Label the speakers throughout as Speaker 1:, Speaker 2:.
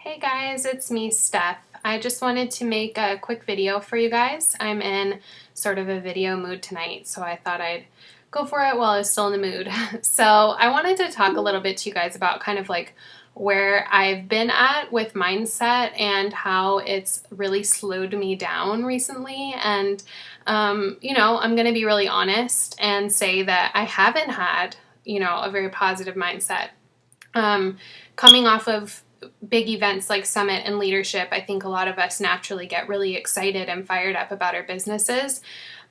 Speaker 1: Hey guys, it's me, Steph. I just wanted to make a quick video for you guys. I'm in sort of a video mood tonight, so I thought I'd go for it while I was still in the mood. So I wanted to talk a little bit to you guys about kind of like where I've been at with mindset and how it's really slowed me down recently. And, I'm going to be really honest and say that I haven't had, a very positive mindset. Coming off of big events like Summit and Leadership, I think a lot of us naturally get really excited and fired up about our businesses.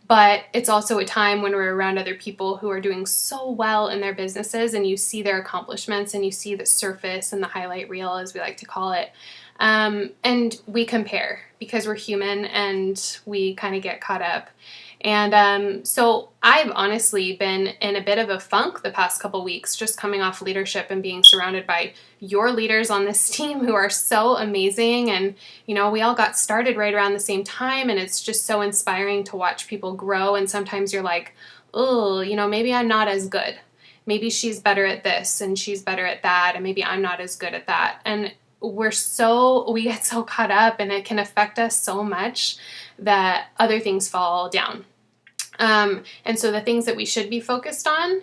Speaker 1: But it's also a time when we're around other people who are doing so well in their businesses, and you see their accomplishments and you see the surface and the highlight reel, as we like to call it. And we compare because we're human and we kind of get caught up. And so I've honestly been in a bit of a funk the past couple weeks, just coming off leadership and being surrounded by your leaders on this team who are so amazing. And, we all got started right around the same time, and it's just so inspiring to watch people grow. And sometimes you're like, oh, maybe I'm not as good. Maybe she's better at this and she's better at that, and maybe I'm not as good at that. And we get so caught up, and it can affect us so much that other things fall down. And so the things that we should be focused on,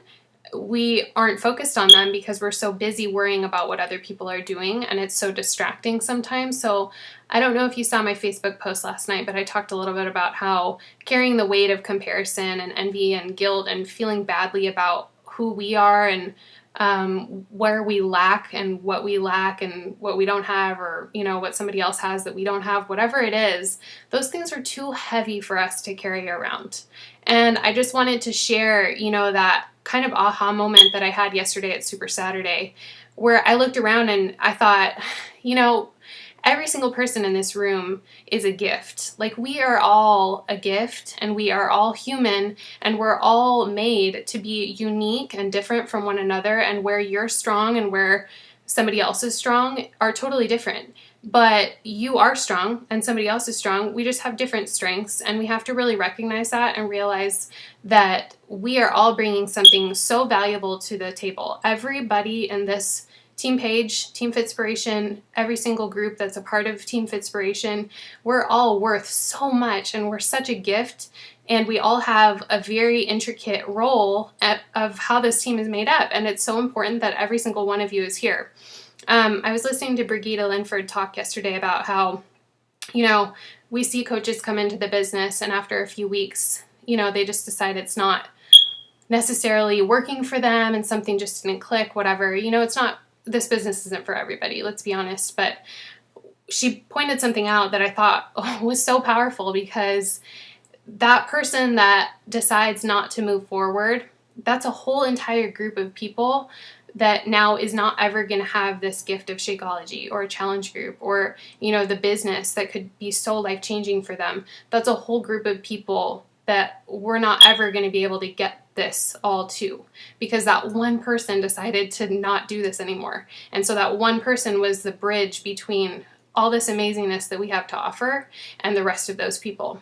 Speaker 1: we aren't focused on them because we're so busy worrying about what other people are doing, and it's so distracting sometimes. So I don't know if you saw my Facebook post last night, but I talked a little bit about how carrying the weight of comparison and envy and guilt and feeling badly about who we are and where we lack and what we don't have, or what somebody else has that we don't have, whatever it is, those things are too heavy for us to carry around. And I just wanted to share that kind of aha moment that I had yesterday at Super Saturday, where I looked around and I thought, every single person in this room is a gift. Like, we are all a gift, and we are all human, and we're all made to be unique and different from one another. And where you're strong and where somebody else is strong are totally different. But you are strong and somebody else is strong. We just have different strengths, and we have to really recognize that and realize that we are all bringing something so valuable to the table. Everybody in this team page, Team Fitspiration, every single group that's a part of Team Fitspiration, we're all worth so much, and we're such a gift, and we all have a very intricate role of how this team is made up, and it's so important that every single one of you is here. I was listening to Brigida Linford talk yesterday about how, we see coaches come into the business, and after a few weeks, they just decide it's not necessarily working for them and something just didn't click, whatever. This business isn't for everybody, let's be honest. But she pointed something out that I thought was so powerful, because that person that decides not to move forward, that's a whole entire group of people that now is not ever going to have this gift of Shakeology or a challenge group or, the business that could be so life-changing for them. That's a whole group of people that we're not ever going to be able to get this all to, because that one person decided to not do this anymore. And so that one person was the bridge between all this amazingness that we have to offer and the rest of those people.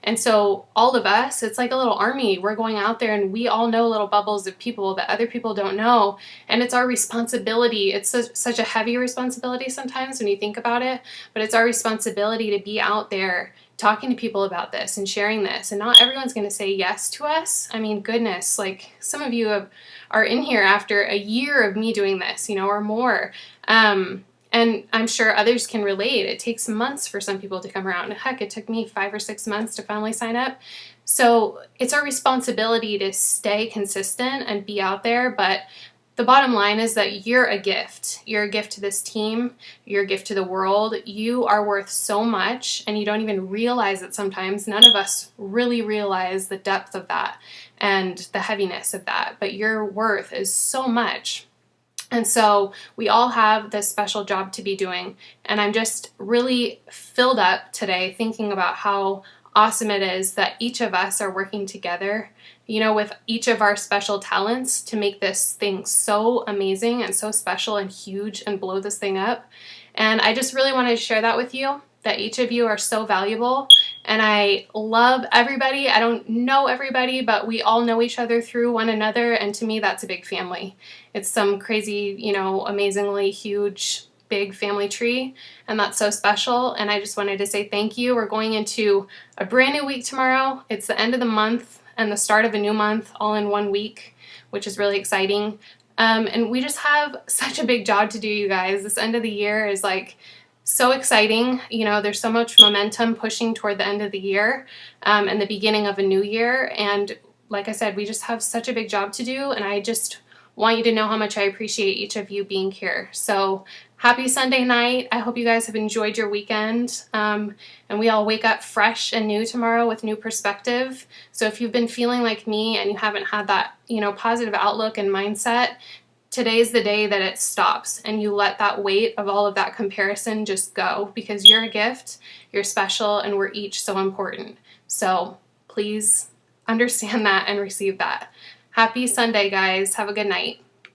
Speaker 1: And so all of us, it's like a little army. We're going out there, and we all know little bubbles of people that other people don't know. And it's our responsibility. It's such a heavy responsibility sometimes when you think about it, but it's our responsibility to be out there talking to people about this and sharing this. And not everyone's going to say yes to us. I mean, goodness, like some of you are in here after a year of me doing this, or more. And I'm sure others can relate. It takes months for some people to come around. Heck, it took me 5 or 6 months to finally sign up. So it's our responsibility to stay consistent and be out there. But the bottom line is that you're a gift. You're a gift to this team. You're a gift to the world. You are worth so much, and you don't even realize it sometimes. None of us really realize the depth of that and the heaviness of that. But your worth is so much. And so we all have this special job to be doing. And I'm just really filled up today thinking about how awesome it is that each of us are working together, with each of our special talents to make this thing so amazing and so special and huge and blow this thing up. And I just really wanted to share that with you, that each of you are so valuable. And I love everybody. I don't know everybody, but we all know each other through one another. And to me, that's a big family. It's some crazy, amazingly huge big family tree, and that's so special, and I just wanted to say thank you. We're going into a brand new week tomorrow. It's the end of the month and the start of a new month all in one week, which is really exciting. And we just have such a big job to do, you guys. This end of the year is like so exciting. You know, there's so much momentum pushing toward the end of the year and the beginning of a new year. And like I said, we just have such a big job to do, and I just want you to know how much I appreciate each of you being here. So happy Sunday night. I hope you guys have enjoyed your weekend, and we all wake up fresh and new tomorrow with new perspective. So if you've been feeling like me and you haven't had that, you know, positive outlook and mindset, today's the day that it stops and you let that weight of all of that comparison just go, because you're a gift, you're special, and we're each so important. So please understand that and receive that. Happy Sunday, guys. Have a good night.